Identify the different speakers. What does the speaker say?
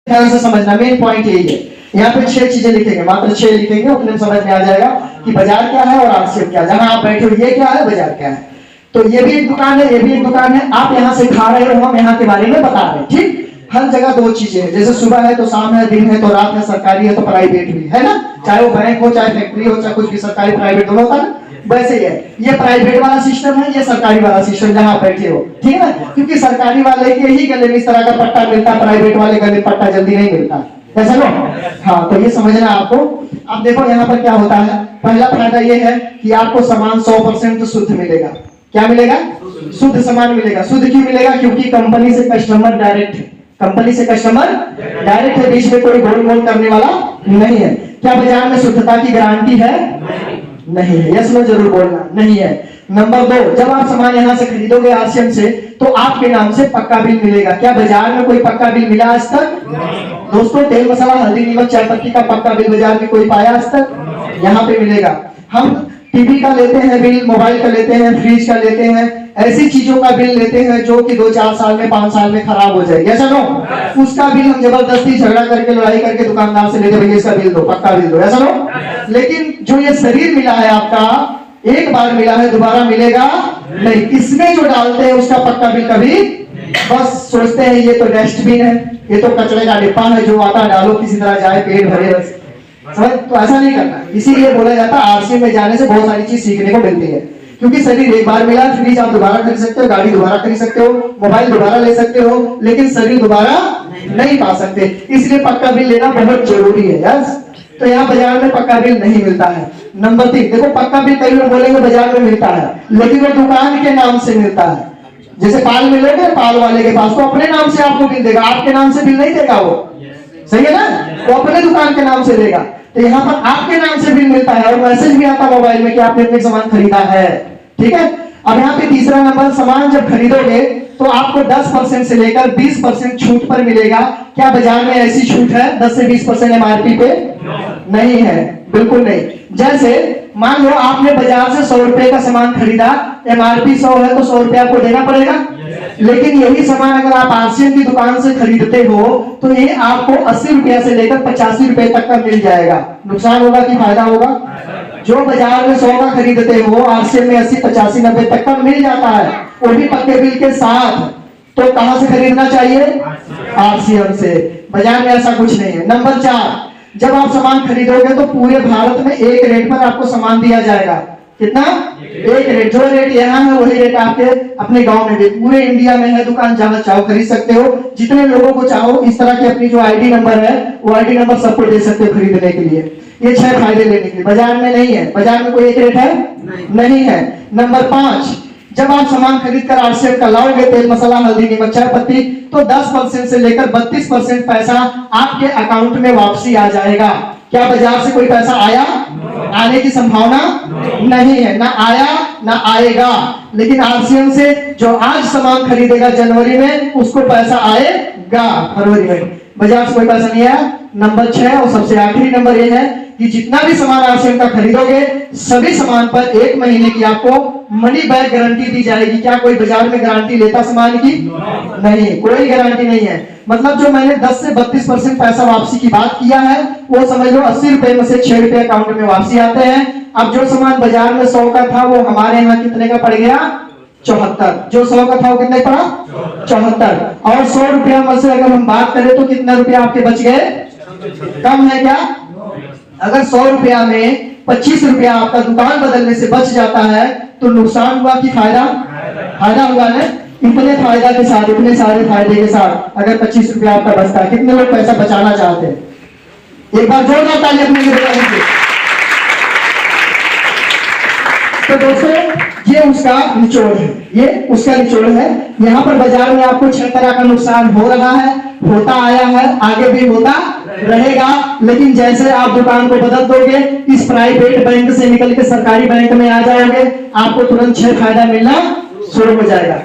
Speaker 1: ध्यान से समझना, मेन पॉइंट यही है। यहाँ पे 6 चीजें लिखेंगे, मात्र 6 लिखेंगे, उतने में समझ में आ जाएगा कि बाजार क्या है और आरसीएम क्या है। जहां आप बैठे हो ये क्या है, बाजार क्या है। तो ये भी एक दुकान है, ये भी एक दुकान है। आप यहाँ से खा रहे हो, हम यहाँ के बारे में बता रहे हैं, ठीक। हर जगह 2 चीजें हैं, जैसे सुबह है तो शाम है, दिन है तो रात है, सरकारी है तो प्राइवेट भी है ना। चाहे वो बैंक हो, चाहे फैक्ट्री हो, चाहे कुछ भी, सरकारी प्राइवेट दोनों होता है। वैसे ही है, ये प्राइवेट वाला सिस्टम है, ये सरकारी वाला सिस्टम जहां बैठे हो, ठीक है ना। क्योंकि सरकारी वाले के ही गले में इस तरह का पट्टा मिलता है, प्राइवेट वाले गले में पट्टा जल्दी नहीं मिलता, ऐसा लो। हाँ, तो ये समझना आपको। अब देखो यहाँ पर क्या होता है। पहला फायदा ये है कि आपको सामान 100% शुद्ध मिलेगा। क्या मिलेगा? शुद्ध सामान मिलेगा। शुद्ध क्यों मिलेगा? क्योंकि कंपनी से कस्टमर डायरेक्ट है, कंपनी से कस्टमर डायरेक्ट है, बीच में कोई गोलमोल करने वाला नहीं है। क्या बाजार में शुद्धता की गारंटी है? नहीं है। यस नो जरूर बोलना, नहीं है। नंबर 2, जब आप सामान यहाँ से खरीदोगे आरसीएम से, तो आपके नाम से पक्का बिल मिलेगा। क्या बाजार में कोई पक्का बिल मिला आज तक? दोस्तों, तेल मसाला हल्दी नमक चाय पत्ती का पक्का बिल बाजार में कोई पाया आज तक? यहाँ पे मिलेगा। हम टीवी का लेते हैं बिल, मोबाइल का लेते हैं, फ्रिज का लेते हैं, ऐसी चीजों का बिल लेते हैं जो कि 2-4 साल में 5 साल में खराब हो जाएगी, ऐसा नो। उसका बिल हम जबरदस्ती झगड़ा करके लड़ाई करके दुकानदार से लेते, भैया इसका बिल दो, पक्का बिल दो, ऐसा नो। लेकिन जो ये शरीर मिला है आपका, एक बार मिला है, दोबारा मिलेगा नहीं। इसमें जो डालते हैं उसका पक्का बिल कभी, बस सोचते हैं ये तो डस्टबिन है, ये तो कचरे का डिब्बा है, जो आता डालो किसी तरह जाए, पेट भरे, बस समझ। तो ऐसा नहीं करना। इसीलिए बोला जाता है आरसीएम में जाने से बहुत सारी चीज सीखने को मिलती है। क्योंकि शरीर एक बार मिला, फ्रिज आप दोबारा खरीद सकते हो, गाड़ी दोबारा खरीद सकते हो, मोबाइल दोबारा ले सकते हो, लेकिन शरीर दोबारा नहीं पा सकते। इसलिए पक्का बिल लेना बहुत जरूरी है। यस, तो यहाँ बाजार में पक्का बिल नहीं मिलता है। नंबर 3, देखो पक्का बिल कई लोग बोलेंगे बाजार में मिलता है, लेकिन वो दुकान के नाम से मिलता है। जैसे पाल मिलोगे पाल वाले के पास, तो अपने नाम से आपको बिल देगा, आपके नाम से बिल नहीं देगा वो, सही है ना। वो अपने दुकान के नाम से देगा। तो यहाँ पर आपके नाम से बिल मिलता है और मैसेज भी आता है मोबाइल में कि आपने अपने सामान खरीदा है, ठीक है। अब यहाँ पे तीसरा नंबर, सामान जब खरीदोगे तो आपको 10% से लेकर 20% छूट पर मिलेगा। क्या बाजार में ऐसी छूट है 10 से 20% एमआरपी पे? नहीं है, बिल्कुल नहीं। जैसे मान लो आपने बाजार से 100 रुपए का सामान खरीदा, एमआरपी 100 है तो 100 रुपए आपको देना पड़ेगा। लेकिन यही सामान अगर आप आरसीएम की दुकान से खरीदते हो तो ये आपको 80 रुपया से लेकर 85 रुपए तक का मिल जाएगा। नुकसान होगा कि फायदा होगा? जो बाजार में 100 का खरीदते हो, आरसीएम में 80, 85, 90 तक का मिल जाता है, वो भी पक्के बिल के साथ। तो कहां से खरीदना चाहिए? आरसीएम से। बाजार में ऐसा कुछ नहीं है। नंबर 4, जब आप सामान खरीदोगे तो पूरे भारत में एक रेट पर आपको सामान दिया जाएगा। कितना? एक रेट। जो रेट यहाँ है वही रेट आपके अपने गांव में भी, पूरे इंडिया में है दुकान, जहां चाहो खरीद सकते हो। जितने लोगों को चाहो इस तरह की अपनी जो आईडी नंबर है, वो आईडी नंबर सबको दे सकते हो खरीदने के लिए। ये 6 फायदे लेने के लिए। बाजार में नहीं है, बाजार में कोई एक रेट है नहीं है। नंबर 5, जब आप सामान खरीद कर आरसीएम का लाओगे, तेल मसाला हल्दी नमक चाय पत्ती, तो 10% से लेकर 32% पैसा आपके अकाउंट में वापसी आ जाएगा। क्या बाजार से कोई पैसा आया? आने की संभावना नहीं है, ना आया ना आएगा। लेकिन आरसीएम से जो आज सामान खरीदेगा जनवरी में, उसको पैसा आएगा फरवरी में। बाजार से कोई पैसा नहीं आया। नंबर 6 और सबसे आखिरी नंबर ये है कि जितना भी सामान आरसीएम का खरीदोगे, सभी सामान पर 1 महीने की आपको मनी बैक गारंटी दी जाएगी। क्या कोई बाजार में गारंटी लेता सामान की? नहीं, कोई गारंटी नहीं है। मतलब जो मैंने 10 से 32% पैसा वापसी की बात किया है, वो समझ लो 80 रुपए में से 6 रुपए अकाउंट में वापसी आते हैं। अब जो सामान बाजार में 100 का था, वो हमारे यहाँ कितने का पड़ गया? 74। जो 100 का था वो कितने पड़ा? 74। और 100 रुपया में से अगर हम बात करें तो कितना रुपया आपके बच गए? कम है क्या? अगर 100 रुपया में 25 रुपया आपका दुकान बदलने से बच जाता है, तो नुकसान हुआ कि फायदा? फायदा हुआ ना। इतने फायदा के साथ, इतने सारे फायदे के साथ अगर 25 रुपया आपका बचता है, कितने लोग पैसा बचाना चाहते हैं? एक बार जोरदार ताली अपने लिए बजाइए। तो दोस्तों, ये उसका निचोड़ है, ये उसका निचोड़ है। यहाँ पर बाजार में आपको 6 तरह का नुकसान हो रहा है, होता आया है, आगे भी होता रहेगा। लेकिन जैसे आप दुकान को बदल दोगे, इस प्राइवेट बैंक से निकल के सरकारी बैंक में आ जाओगे, आपको तुरंत 6 फायदा मिलना शुरू हो जाएगा।